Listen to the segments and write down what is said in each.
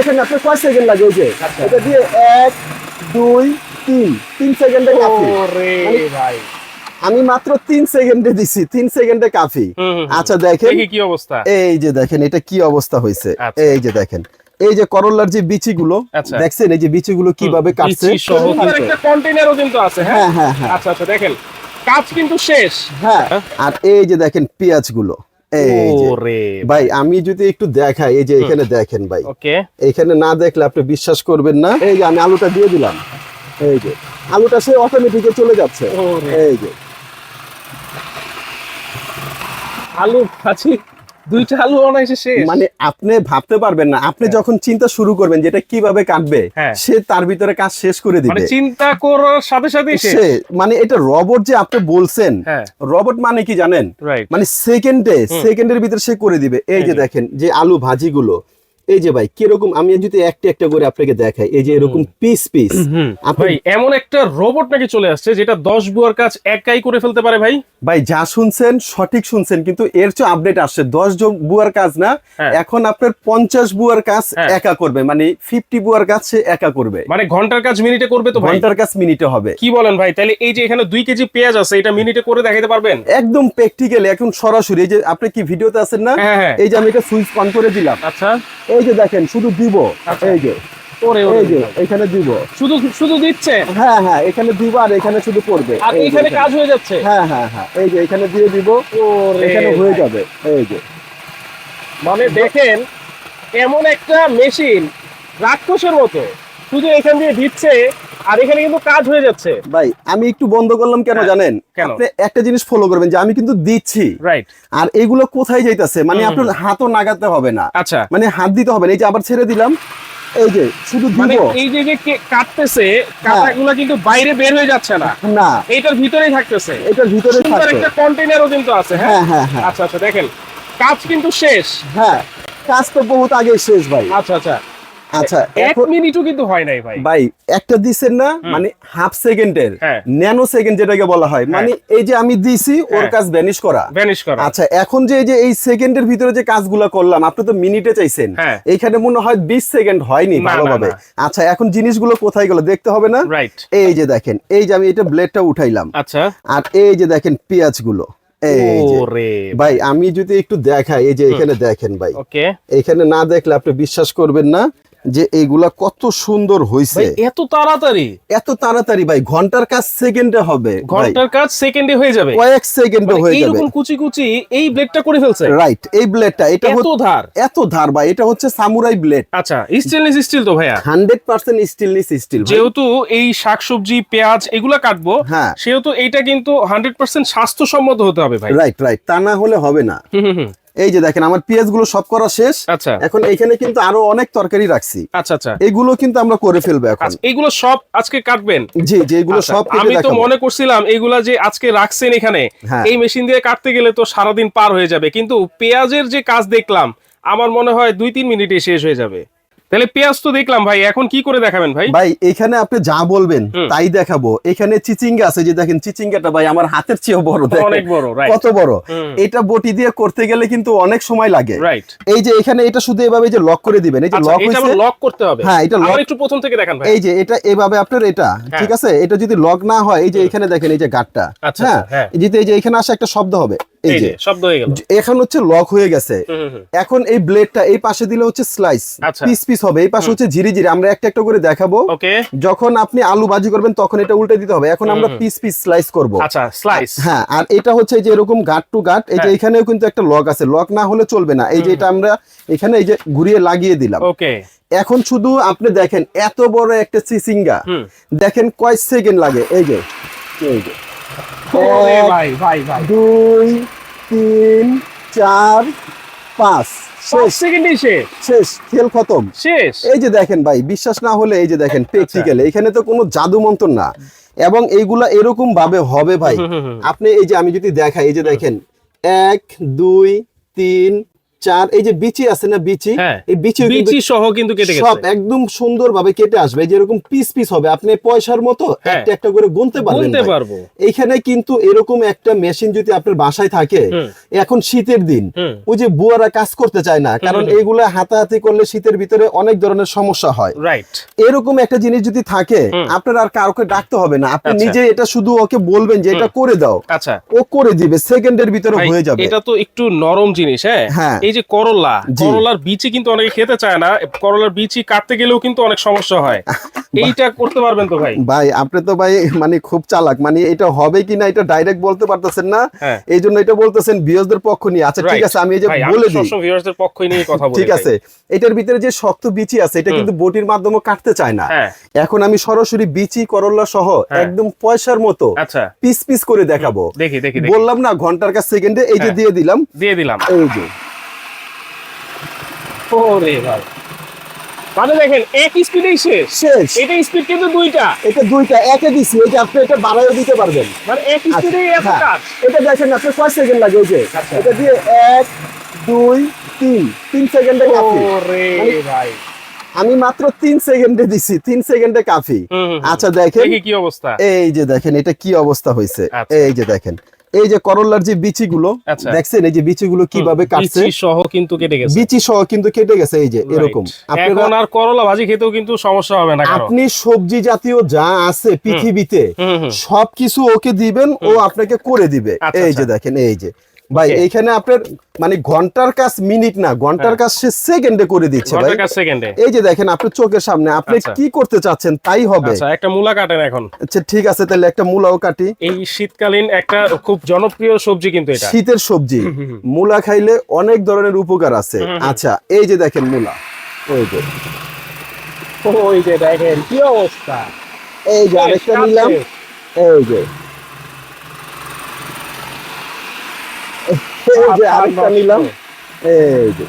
দেখেন আপনি কয় সেকেন্ড লাগে এই যে এটা দিয়ে 1 2 3 সেকেন্ডে কাফি। ওরে ভাই আমি মাত্র 3 সেকেন্ডে দিছি, 3 সেকেন্ডে কাফি। আচ্ছা দেখেন কি অবস্থা, এই যে দেখেন এটা কি অবস্থা হয়েছে। আচ্ছা। এই যে দেখেন এই যে করলার যে বিচিগুলো আচ্ছা। দেখছেন, এই যে বিচিগুলো কিভাবে কাটছে। একটা কন্টেইনারও কিন্তু আছে। হ্যাঁ হ্যাঁ হ্যাঁ আচ্ছা আচ্ছা দেখেন কাজ কিন্তু শেষ। হ্যাঁ আর এই যে দেখেন পেঁয়াজগুলো এই যে ওরে ভাই আমি যদি একটু দেখাই, এই যে এখানে দেখেন ভাই, ওকে এখানে না দেখলে আপনি বিশ্বাস করবেন না। এই যে আমি আলুটা দিয়ে দিলাম, এই যে আলুটা সে অটোমেটিকে চলে যাচ্ছে। ওরে। এই যে আলু ভাজি, দুইটা আলু অনায়াসে শেষ। মানে আপনি ভাবতে পারবেন না, আপনি যখন চিন্তা শুরু করবেন যেটা কিভাবে কাটবে, হ্যাঁ। সে তার ভিতরে কাজ শেষ করে মানে দিবে। চিন্তা করার সাথে সাথে সে মানে এটা রোবট যে আপনি বলছেন, হ্যাঁ। রোবট মানে কি জানেন? Right. মানে সেকেন্ডের ভিতরে সে করে দিবে। এই যে দেখেন যে আলু ভাজিগুলো, এই যে ভাই কিরকম, আমি যদি একটা একটা করে আপনাকে দেখাই, এই যে এরকম পিস পিস। ভাই এমন একটা রোবট নাকি চলে আসছে যেটা 10 বুয়ার কাজ একাই করে ফেলতে পারে ভাই? ভাই যা শুনছেন সঠিক শুনছেন, কিন্তু এর চেয়ে আপডেট আসছে। 10 বুয়ার কাজ না, হ্যাঁ। এখন আপনার 50 বুয়ার কাজ হ্যাঁ। একা করবে, মানে 50 বুয়ার কাজ সে একা করবে। মানে ঘন্টার কাজ মিনিটে করবে তো ভাই? ঘন্টার কাজ মিনিটে হবে। কি বলেন ভাই? তাহলে এই যে এখানে 2 কেজি পেঁয়াজ আছে, এটা মিনিটে করে দেখাইতে পারবেন? একদম প্র্যাকটিক্যালি, এখন সরাসরি। এই যে আপনি কি ভিডিওতে আছেন না, হ্যাঁ, হ্যাঁ। এই যে আমি এটা সুইচ অন করে দিলাম, আচ্ছা এই যে দেখেন শুধু দিব, আচ্ছা। এই যে ওরে এই যে এখানে দিব, শুধু শুধু দিচ্ছে হ্যাঁ হ্যাঁ এখানে দিব, আর এখানে শুধু পড়বে, আর এই যে এখানে এখানে। কাজ হয়ে যাচ্ছে। হ্যাঁ হ্যাঁ হ্যাঁ এই যে এখানে দিয়ে দিব, ওরে এখানে হয়ে ভাই। যাবে। এই যে মানে দেখেন এমন একটা মেশিন রাক্ষসের মতো শুধু এখান দিয়ে দিচ্ছে আর এখানে কিন্তু কাজ হয়ে যাচ্ছে। ভাই আমি একটু বন্ধ করলাম কেন হ্যাঁ, জানেন? কেন? আপনি একটা জিনিস ফলো করবেন যে আমি কিন্তু দিচ্ছি, রাইট। আর এগুলো কোথায় যাইতাছে, মানে আপনার হাতও নাগাতে হবে না, আচ্ছা মানে হাত দিতে হবে না। এই যে আবার ছেড়ে দিলাম, এই যে শুধু মানে দিব এই যে কাটতেছে কাটাগুলো কিন্তু বাইরে বের হয়ে যাচ্ছে না, না, এইটার ভিতরেই থাকতেছে। এটার ভিতরে সুন্দর থাকবে। একটা কন্টেইনারও কিন্তু আছে। হ্যাঁ হ্যাঁ হ্যাঁ হ্যাঁ আচ্ছা আচ্ছা দেখেন কাজ কিন্তু শেষ। হ্যাঁ কাজ তো বহুত আগে শেষ ভাই। আচ্ছা আচ্ছা আচ্ছা 1 এখন মিনিটও কিন্তু হয় নাই ভাই। ভাই একটা দিছেন না, মানে হাফ সেকেন্ডের হ্যাঁ। ন্যানো সেকেন্ড যেটাকে বলা হয়, মানে এই যে আমি দিছি ওর হ্যাঁ। কাজ ভ্যানিশ করা। ভ্যানিশ করা। আচ্ছা এখন যে এই সেকেন্ডের ভিতরে যে কাজগুলো করলাম, আপনি তো মিনিটে চাইছেন, হ্যাঁ। এইখানে মনে হয় 20 সেকেন্ড হয়নি না, না, ভালোভাবে। না। আচ্ছা এখন জিনিসগুলো কোথায় গেল দেখতে হবে না? রাইট। এই যে দেখেন, এই যে আমি এটা ব্লেডটা উঠাইলাম, আচ্ছা আর এই যে দেখেন পেঁয়াজগুলো, এই যে ওরে ভাই আমি যদি একটু দেখাই, এই যে এখানে দেখেন ভাই, ওকে এখানে না দেখলে আপনি বিশ্বাস করবেন না যে এইগুলা কত সুন্দর হইছে। ভাই এত তাড়াতাড়ি? এত তাড়াতাড়ি ভাই, ঘন্টার কাজ সেকেন্ডে হবে, ঘন্টার কাজ সেকেন্ডে হয়ে যাবে, কয়েক সেকেন্ডে হয়ে যাবে। এইরকম কুচি কুচি এই ব্লেডটা করে ফেলছে। রাইট, এই ব্লেডটা এটা এত ধার? এত ধার ভাই, এটা হচ্ছে সামুরাই ব্লেড। আচ্ছা স্টেনলেস স্টিল তো ভাইয়া? 100% স্টেনলেস স্টিল। যেহেতু এই শাকসবজি পেঁয়াজ এগুলা কাটবো, হ্যাঁ। সেহেতু এইটা কিন্তু 100% স্বাস্থ্যসম্মত হতে হবে ভাই। রাইট রাইট, তা না হলে হবে না। এই যে দেখেন আমার পেঁয়াজগুলো সব করা শেষ। আচ্ছা এখন এখানে কিন্তু আরো অনেক তরকারি রাখছি, আচ্ছা আচ্ছা এগুলো কিন্তু আমরা করে ফেলবো এখন। আচ্ছা, এগুলো সব আজকে কাটবেন? জি জি এগুলো আচ্ছা, সব কেটে আমি তো দেখাবো। মনে করছিলাম এইগুলা যে আজকে রাখছেন এখানে, হ্যাঁ। এই মেশিন দিয়ে কাটতে গেলে তো সারাদিন পার হয়ে যাবে, কিন্তু পেঁয়াজের যে কাজ দেখলাম আমার মনে হয় 2-3 মিনিটে শেষ হয়ে যাবে। তাহলে পেঁয়াজ তো দেখলাম ভাই, এখন কি করে দেখাবেন ভাই? ভাই এখানে আপনি যা বলবেন তাই দেখাবো। এখানে চিচিঙ্গা আছে, যে দেখেন চিচিঙ্গাটা ভাই আমার হাতের চেয়েও বড়, দেখেন অনেক বড়, right. কত বড়। এটা বটি দিয়ে করতে গেলে কিন্তু অনেক সময় লাগে। রাইট। এই যে এখানে এটা শুধু এভাবে যে লক করে দিবেন, এই যে আচ্ছা লক এটা হইছে, লক করতে হবে? হ্যাঁ এটা লক। আবার একটু প্রথম থেকে দেখান ভাই। এই যে এটা এভাবে আপনার এটা ঠিক আছে, এটা যদি লক না হয়, এই যে এখানে দেখেন এই যে গাটটা, আচ্ছা, হ্যাঁ হ্যাঁ। এই যে এখানে আসে একটা শব্দ হবে, এই যে শব্দ হয়ে গেল। এখন হচ্ছে লক হয়ে গেছে। এখন এই ব্লেডটা এই পাশে দিলে হচ্ছে স্লাইস, আচ্ছা। পিস পিস হবে, এই পাশে হচ্ছে ঝিরি ঝিরি। আমরা একটা একটা করে দেখাবো। ওকে। যখন আপনি আলু ভাজি করবেন তখন এটা উল্টে দিতে হবে। এখন আমরা পিস পিস স্লাইস করব। আচ্ছা স্লাইস। হ্যাঁ আর এটা হচ্ছে এই যে এরকম গাট টু গাট, এই যে হ্যাঁ। এখানেও কিন্তু একটা লক আছে, লক না হলে চলবে না। এই যে এটা আমরা এখানে এই যে ঘুরিয়ে লাগিয়ে দিলাম। ওকে। এখন শুধু আপনি দেখেন এত বড় একটা চিচিঙ্গা, দেখেন কয় সেকেন্ড লাগে। এই যে ওরে 1 ভাই ভাই ভাই 2 3 4 5 5 সেকেন্ডই শেষ। শেষ, খেল খতম, শেষ। এই যে দেখেন ভাই, বিশ্বাস না হলে এই যে দেখেন প্র্যাকটিক্যালি, এখানে তো কোনো জাদু মন্ত্র না, এবং এইগুলা এরকম ভাবে হবে ভাই। আপনি এই যে আমি যদি দেখাই, এই যে দেখেন 1 2 3 4 এই যে বিচি আছে না বিচি, হ্যাঁ, এই বিচি বিচি সহ কিন্তু কেটে সব গেছে, একদম সুন্দরভাবে কেটে আসবে, যেরকম পিস পিস হবে, আপনি পয়সার মতো হ্যাঁ, একটা একটা করে গুনতে পারবেন গুনতে ভাই। পারবো। এইখানে কিন্তু এরকম একটা মেশিন যদি আপনার বাসায় থাকে, হুম। এখন শীতের দিন হুম। ওই যে বুয়ারা কাজ করতে চায় না, কারণ এইগুলা হাতাহাতি করলে শীতের ভিতরে অনেক ধরনের সমস্যা হয়। রাইট। এরকম একটা জিনিস যদি থাকে, আপনার আর কাউকে ডাকতে হবে না, আপনি আচ্ছা। নিজে এটা শুধু ওকে বলবেন যে এটা করে দাও, আচ্ছা ও করে দিবে, সেকেন্ডের ভিতরে ভাই, হয়ে যাবে। এটা তো একটু নরম জিনিস। হ্যাঁ, হ্যাঁ। এই যে করলা, জি। করলার বিচি কিন্তু অনেকে খেতে চায় না, করলার বিচি কাটতে গেলেও কিন্তু অনেক সমস্যা হয়। এইটা করতে পারবেন তো ভাই? ভাই আপনি তো ভাই মানে খুব চালাক, মানে এটা হবে কিনা এটা ডাইরেক্ট বলতে পারতেছেন না, হ্যাঁ। এই জন্য এটা বলতেছেন ভিউয়ারদের পক্ষ নিয়ে। আচ্ছা ঠিক Right. আছে, আমি এই যে ভাই, বলে আমি দিই, সবসময় ভিউয়ারদের পক্ষই নিয়ে কথা বলি। ঠিক আছে, এটার ভিতরে যে শক্ত বিচি আছে এটা কিন্তু বটির মাধ্যমে কাটতে চায় না। হ্যাঁ। এখন আমি সরাসরি বিচি করলা সহ হ্যাঁ। একদম পয়সার মতো আচ্ছা, পিস পিস করে দেখাবো। দেখি দেখি দেখি। বললাম না ঘন্টার কাছে সেকেন্ডে, এই যে হ্যাঁ। দিয়ে দিলাম, দিয়ে দিলাম। এই যে ওরে ভাই, মানে দেখেন এক স্পিডেই শেষ। শেষ। এটা স্পিড কিন্তু দুইটা, এটা দুইটা একে দিছি, এই যে আপনি এটা বাড়ায়ও দিতে পারবেন। মানে এক স্পিডেই এত হ্যাঁ। কাজ। এটা দেখেন আপনি কয় সেকেন্ড লাগে, এই যে আচ্ছা। এটা দিয়ে 1 2 3 সেকেন্ডে কাফি। ওরে ভাই, আমি মাত্র 3 সেকেন্ডে দিছি, 3 সেকেন্ডে কাফি। আচ্ছা দেখেন, দেখি কি অবস্থা। এই যে দেখেন এটা কি অবস্থা হয়েছে। আচ্ছা। এই যে দেখেন, এই যে করলার যে বিচিগুলো আচ্ছা। দেখছেন, এই যে বিচিগুলো কিভাবে কাটছে, বিচি সহ কিন্তু কেটে গেছে। বিচি সহ কিন্তু কেটে গেছে, এই যে এরকম। Right. এখন আর করলা ভাজি খেতেও কিন্তু সমস্যা হবে না কারো। আপনি সবজি জাতীয় যা আছে পৃথিবীতে হুম, হুম। সবকিছু ওকে দিবেন, ও আপনাকে করে দিবে। আচ্ছা, এই যে আচ্ছা। দেখেন, এই যে ভাই Okay. এইখানে আপনার মানে ঘন্টার কাজ মিনিট না, ঘন্টার কাজ সে সেকেন্ডে করে দিচ্ছে ভাই। ঘন্টার কাজ সেকেন্ডে। এই যে দেখেন আপনার চোখের সামনে, আপনি আচ্ছা। কি করতে চাচ্ছেন তাই হবে। আচ্ছা, একটা মূলা কাটেন এখন। আচ্ছা ঠিক আছে, তাহলে একটা মূলাও কাটি। এই শীতকালীন একটা খুব জনপ্রিয় সবজি কিন্তু এটা। শীতের সবজি, মূলা খাইলে অনেক ধরনের উপকার আছে। আচ্ছা এই যে দেখেন মূলা, এই যে ওই যে দেখেন কি অবস্থা। এই যে আরেকটা নিলাম, এই যে আরেকটা নিলাম, এই যে।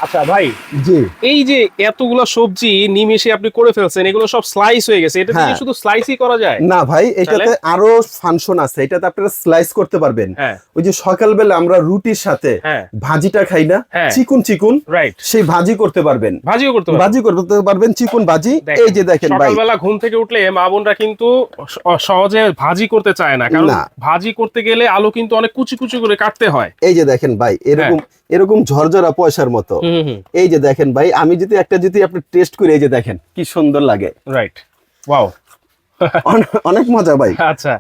আচ্ছা ভাই, জি এই যে এতগুলা সবজি নিমেষে আপনি করে ফেলছেন, এগুলো সব স্লাইস হয়ে গেছে, এটা দিয়ে হ্যাঁ। শুধু স্লাইসই করা যায়? না ভাই, এটাতে আরো ফাংশন আছে, এটাতে আপনারা স্লাইস করতে পারবেন। হ্যাঁ। ওই যে সকালবেলা আমরা রুটির সাথে হ্যাঁ। ভাজিটা খাই না, হ্যাঁ। চিকুন চিকুন, রাইট। সেই ভাজি করতে পারবেন, ভাজিও করতে পারবেন। ভাজি করতে পারবেন, চিকুন ভাজি। দেখেন, এই যে দেখেন ভাই, সকালবেলা ঘুম থেকে উঠলে মা বোনরা কিন্তু সহজে ভাজি করতে চায় না, কারণ না। ভাজি করতে গেলে আলু কিন্তু অনেক কুচি কুচি করে কাটতে হয়। এই যে দেখেন ভাই, এরকম এরকম ঝরঝরা পয়সার মতো। এই যে দেখেন ভাই, আমি যদি একটা যদি আপনি টেস্ট করি, এই যে দেখেন কি সুন্দর লাগে। রাইট, ওয়াও, অনেক মজা ভাই। আচ্ছা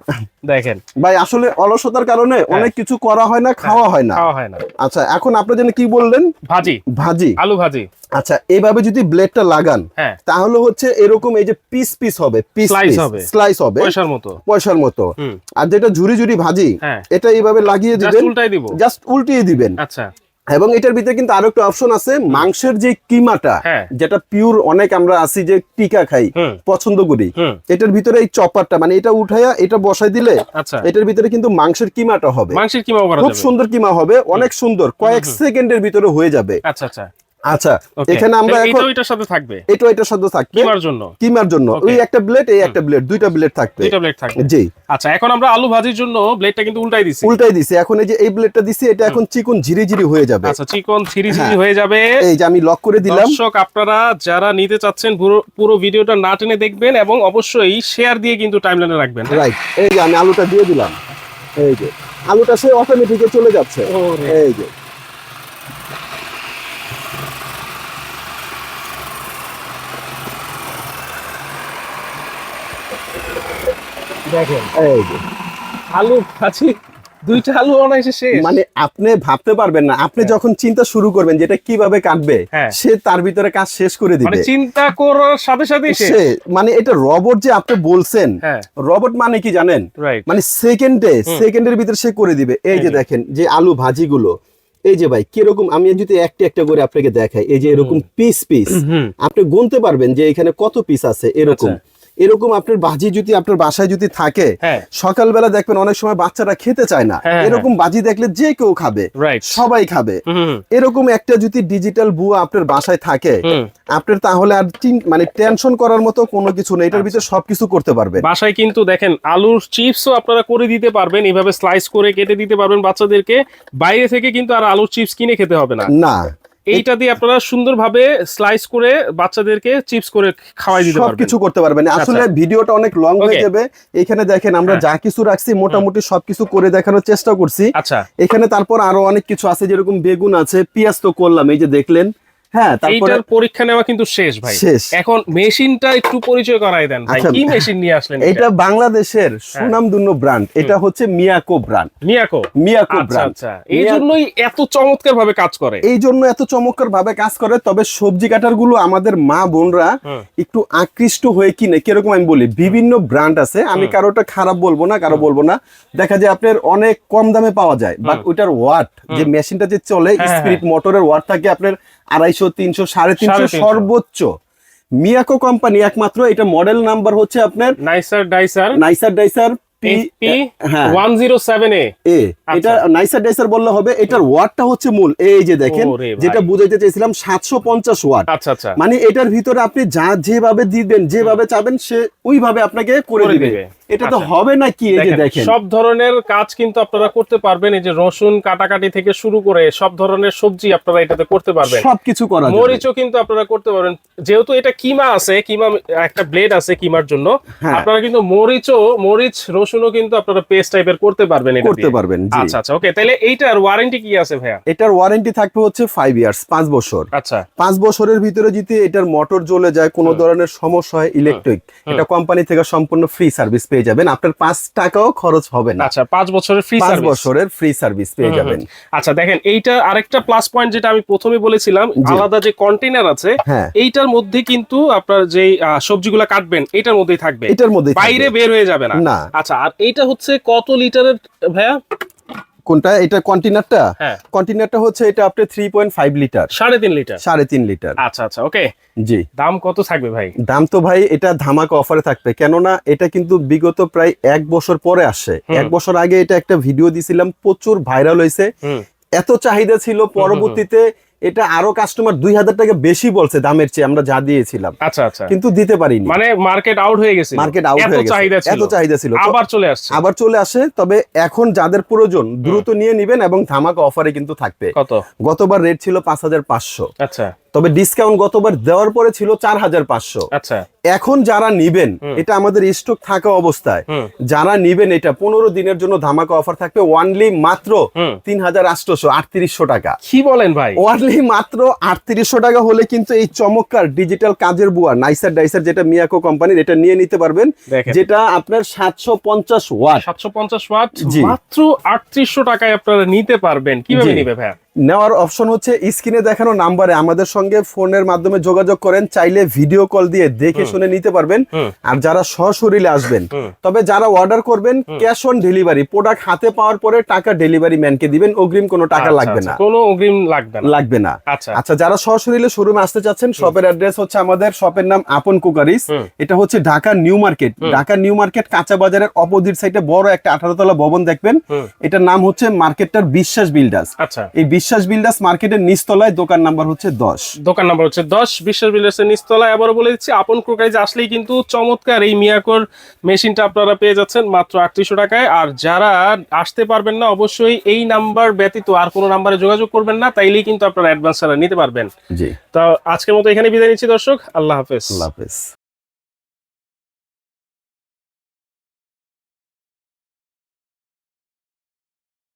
দেখেন ভাই আসলে অলসতার কারণে অনেক কিছু করা হয় না, খাওয়া হয় না। খাওয়া হয় না। আচ্ছা এখন আপনি যেন কি বললেন, ভাজি, ভাজি, আলু ভাজি। আচ্ছা এইভাবে যদি ব্লেডটা লাগান, হ্যাঁ। তাহলে হচ্ছে এরকম এই যে পিস পিস হবে, পিস Slice হবে। স্লাইস হবে পয়সার মতো। পয়সার মতো। হুম। আর যেটা ঝুরি ঝুরি ভাজি, হ্যাঁ। এটা এইভাবে লাগিয়ে জাস্ট দিবেন, উল্টাই দিব। জাস্ট উল্টিয়ে দিবেন। আচ্ছা। এবং এটার ভিতরে কিন্তু আরো একটা অপশন আছে, মাংসের যে কিমাটা, হ্যাঁ। যেটা পিওর, অনেক আমরা আছি যে টিকা খাই, হুম। পছন্দ করি, হুম। এটার ভিতরে এই চপারটা মানে এটা উঠাইয়া এটা বসাই দিলে, আচ্ছা। এটার ভিতরে কিন্তু মাংসের কিমাটা হবে, মাংসের কিমা করা খুব যাবে। সুন্দর কিমা হবে, অনেক সুন্দর, কয়েক সেকেন্ডের ভিতরে হয়ে যাবে। আচ্ছা আচ্ছা। আচ্ছা Okay. এখানে আমরা তাহলে এখন এটাও এটার সাথে থাকবে, এটা এটার সাথে থাকবে কিমার জন্য। কিমার জন্য Okay. ওই একটা ব্লেড, এই একটা ব্লেড, দুইটা ব্লেড থাকবে। দুইটা ব্লেড থাকবে। জি আচ্ছা, এখন আমরা আলু ভাজির জন্য ব্লেডটা কিন্তু উল্টাই দিছি। উল্টাই দিছি, এখন এই যে এই ব্লেডটা দিছি, এটা এখন চিকন ঝিরি ঝিরি হয়ে যাবে। আচ্ছা, চিকন ছিরি ছিরি হ্যাঁ। হয়ে যাবে। এই যে আমি লক করে দিলাম। দর্শক আপনারা যারা নিতে চাচ্ছেন পুরো ভিডিওটা না টেনে দেখবেন, এবং অবশ্যই শেয়ার দিয়ে কিন্তু টাইমলাইনে রাখবেন। রাইট, এই যে আমি আলুটা দিয়ে দিলাম, এই যে আলুটা সে অটোমেটিকে চলে যাচ্ছে। ওরে। এই যে দেখেন, এই যে আলু ভাজি, দুইটা আলু অনায়াসে শেষ। মানে আপনি ভাবতে পারবেন না, আপনি যখন চিন্তা শুরু করবেন যেটা কিভাবে কাটবে, হ্যাঁ। সে তার ভিতরে কাজ শেষ করে মানে দিবে। চিন্তা করার সাথে সাথে শেষ। সে মানে এটা রোবট যে আপনি বলছেন, হ্যাঁ। রোবট মানে কি জানেন, রাইট। মানে সেকেন্ডের ভিতরে সে করে দিবে। এই যে দেখেন যে আলু ভাজিগুলো, এই যে ভাই কিরকম, আমি যদি একটা একটা করে আপনাকে দেখাই, এই যে এরকম পিস পিস, আপনি গুনতে পারবেন যে এখানে কত পিস আছে এরকম। এরকম আপনার বাজি যদি আপনার বাসায় যদি থাকে, হ্যাঁ। সকালবেলা দেখবেন অনেক সময় বাচ্চারা খেতে চায় না, হ্যাঁ, এরকম বাজি দেখলে যে কেউ খাবে, রাইট। সবাই খাবে। এরকম একটা যদি ডিজিটাল বুয়া আপনার বাসায় থাকে, আপনার তাহলে আর মানে টেনশন করার মতো কোনো কিছু নেই, এটার ভিতরে সবকিছু করতে পারবে। বাসায় কিন্তু দেখেন আলুর চিপসও আপনারা করে দিতে পারবেন, এভাবে স্লাইস করে কেটে দিতে পারবেন বাচ্চাদেরকে। বাইরে থেকে কিন্তু আর আলুর চিপস কিনে খেতে হবে না। না, এইটা দিয়ে আপনারা সুন্দরভাবে স্লাইস করে বাচ্চাদেরকে চিপস করে খাওয়াই দিতে পারবেন। সবকিছু করতে পারবেন। আসলে ভিডিওটা অনেক লং হয়ে যাবে। এখানে দেখেন আমরা যা কিছু রাখছি মোটামুটি সবকিছু করে দেখানোর চেষ্টা করছি। আচ্ছা, এখানে তারপর আরো অনেক কিছু আছে, যেরকম বেগুন আছে, পেঁয়াজ তো করলাম, এই যে দেখলেন। হ্যাঁ, তারপরে এইটার পরীক্ষা নেওয়া কিন্তু শেষ ভাই। শেষ। এখন মেশিনটা একটু পরিচয় করাই দেন ভাই, আচ্ছা, কি মেশিন নিয়ে আসলেন? এটা বাংলাদেশের সুনামধন্য ব্র্যান্ড, এটা হচ্ছে মিয়াকো ব্র্যান্ড। মিয়াকো মিয়াকো আচ্ছা ব্র্যান্ড, আচ্ছা, এই জন্যই এত চমৎকার ভাবে কাজ করে। এই জন্য এত চমৎকার ভাবে কাজ করে। তবে সবজি কাটার গুলো আমাদের মা বোনরা একটু আকৃষ্ট হয়ে কিনে, কিরকম আমি বলি, বিভিন্ন ব্র্যান্ড আছে, আমি কারোটা খারাপ বলবো না, কারো বলবো না। দেখা যায় আপনার অনেক কম দামে পাওয়া যায়, বাট ওইটার ওয়াট, যে মেশিনটা যে চলে স্পিরিট মোটরের ওয়াট থাকে আপনার 250, 300, 350 সর্বোচ্চ। মিয়াকো কোম্পানি একমাত্র, এটা মডেল নাম্বার হচ্ছে আপনার নাইসার ডাইসার নাইসার পি 107A। এটা নাইসার ডাইসার বললে হবে। এটার ওয়াটটা হচ্ছে মূল, এই যে দেখেন, ওরে ভাই। যেটা বুঝাইতে চাইছিলাম 750 ওয়াট। আচ্ছা আচ্ছা, মানে এটার ভিতরে আপনি যা যেভাবে দিবেন, যেভাবে চাবেন, সে ওইভাবে আপনাকে করে দিবে। এটা তো আচ্ছা। হবে না কি, এই যে দেখেন সব ধরনের কাজ কিন্তু আপনারা করতে পারবেন। এই যে রসুন কাটাকাটি থেকে শুরু করে সব ধরনের সবজি আপনারা এটাতে করতে পারবেন। সবকিছু করা যাবে। মরিচও কিন্তু আপনারা করতে পারবেন, যেহেতু এটা কিমা আছে, কিমা একটা ব্লেড আছে কিমার জন্য, আপনারা কিন্তু মরিচ রসুনও কিন্তু আপনারা পেস্ট টাইপের করতে পারবেন, এটা করতে পারবেন। আচ্ছা আচ্ছা, ওকে। তাহলে এইটার ওয়ারেন্টি কি আছে ভাইয়া? এটার ওয়ারেন্টি থাকবে হচ্ছে 5 ইয়ার্স, 5 বছর। আচ্ছা, 5 বছরের ভিতরে যদি এটার মোটর জ্বলে যায়, কোনো ধরনের সমস্যা হয় ইলেকট্রিক, এটা কোম্পানি থেকে সম্পূর্ণ ফ্রি সার্ভিস পেয়ে যাবেন, আপনার 5 টাকাও খরচ হবে না। আচ্ছা, 5 বছরের ফ্রি 5 সার্ভিস। বছরের ফ্রি সার্ভিস পেয়ে যাবেন। আচ্ছা, দেখেন এইটা আরেকটা প্লাস পয়েন্ট, যেটা আমি প্রথমে বলেছিলাম, আলাদা যে কন্টেইনার আছে, হ্যাঁ, এইটার মধ্যে কিন্তু আপনার যে সবজিগুলো কাটবেন এটার মধ্যেই থাকবে, এটার মধ্যে বাইরে বের হয়ে যাবে না। না। আচ্ছা, আর এইটা হচ্ছে কত লিটারের ভাইয়া? কোনটা? এটা কন্টেইনারটা? হ্যাঁ, কন্টেইনারটা হচ্ছে এটা আপনার 3.5 লিটার, 3.5 লিটার। 3.5 লিটার। আচ্ছা আচ্ছা, ওকে। জি। দাম কত থাকবে ভাই? দাম তো ভাই এটা ধামাকা অফারে থাকবে, কেননা এটা কিন্তু বিগত প্রায় 1 বছর পরে আসে। 1 বছর আগে এটা একটা ভিডিও দিছিলাম, প্রচুর ভাইরাল হয়েছে, এত চাহিদা ছিল। পরবর্তীতে এটা আরো কাস্টমার 2000 টাকা বেশি বলছে দামের চেয়ে আমরা যা দিয়েছিলাম। আচ্ছা আচ্ছা, কিন্তু দিতে পারিনি, মানে মার্কেট আউট হয়ে গেছে, মার্কেট আউট হয়ে গেছে, এত চাহিদা ছিল। আবার চলে আসে। তবে এখন যাদের প্রয়োজন দ্রুত নিয়ে নিবেন, এবং ধামাকা অফারে কিন্তু থাকবে। কত? গতবার রেট ছিল 5500, আচ্ছা, তবে ডিসকাউন্ট গতবার দেওয়ার পরে ছিল 4500। আচ্ছা, এখন যারা নিবেন, এটা আমাদের স্টক থাকা অবস্থায় যারা নিবেন, এটা 15 দিনের জন্য ধামাকা অফার থাকবে, ওয়ানলি মাত্র 3800 টাকা। কি বলেন ভাই? ওয়ানলি মাত্র 3800 টাকা হলে কিন্তু এই চমৎকার ডিজিটাল কাজের বুয়া নাইসার ডাইসার, যেটা মিয়াকো কোম্পানির, এটা নিয়ে নিতে পারবেন, যেটা আপনার 750 ওয়াট। 750 ওয়াট মাত্র 3800 টাকায় আপনারা নিতে পারবেন। কিভাবে নিবে ভাই? নেওয়ার অপশন হচ্ছে স্ক্রিনে দেখানো নাম্বারে আমাদের সঙ্গে ফোনের মাধ্যমে যোগাযোগ করেন, চাইলে ভিডিও কল দিয়ে দেখে শুনে নিতে পারবেন। আর যারা সশরীরে আসবেন, তবে যারা অর্ডার করবেন ক্যাশ অন ডেলিভারি, প্রোডাক্ট হাতে পাওয়ার পরে টাকা ডেলিভারি ম্যানকে দিবেন, অগ্রিম কোনো টাকা লাগবে না, কোনো অগ্রিম লাগবে না। আচ্ছা, যারা সশরীরে শোরুমে আসতে চাচ্ছেন, শপের অ্যাড্রেস হচ্ছে, আমাদের শপের নাম আপন কুকারিস, এটা হচ্ছে Dhaka new market. Dhaka new market কাঁচা বাজারের অপোজিট সাইডে বড় একটা 18 তলা ভবন দেখবেন, এটার নাম হচ্ছে মার্কেটটার বিশ্বাস বিল্ডার্স। আচ্ছা, এই বিশ্বাস বিল্ডার্স মার্কেটের নিচতলায়, দোকান নাম্বার হচ্ছে 10। দোকান নাম্বার হচ্ছে 10, বিশ্বাস বিল্ডার্সের নিচতলায়। আবারও বলে দিচ্ছি, আপন ক্রোকাইজ আসলেই কিন্তু চমৎকার এই মিয়াকোর মেশিনটা আপনারা পেয়ে যাচ্ছেন মাত্র 3800 টাকায়। আর যারা আসতে পারবেন না, অবশ্যই এই নাম্বার ব্যতীত আর কোনো নাম্বারে যোগাযোগ করবেন না, তাইলেই কিন্তু আপনারা অ্যাডভান্স ছাড়া নিতে পারবেন। জি। তো আজকের মতো এখানে বিদায় নিচ্ছি দর্শক, আল্লাহ হাফেজ। আল্লাহ হাফেজ।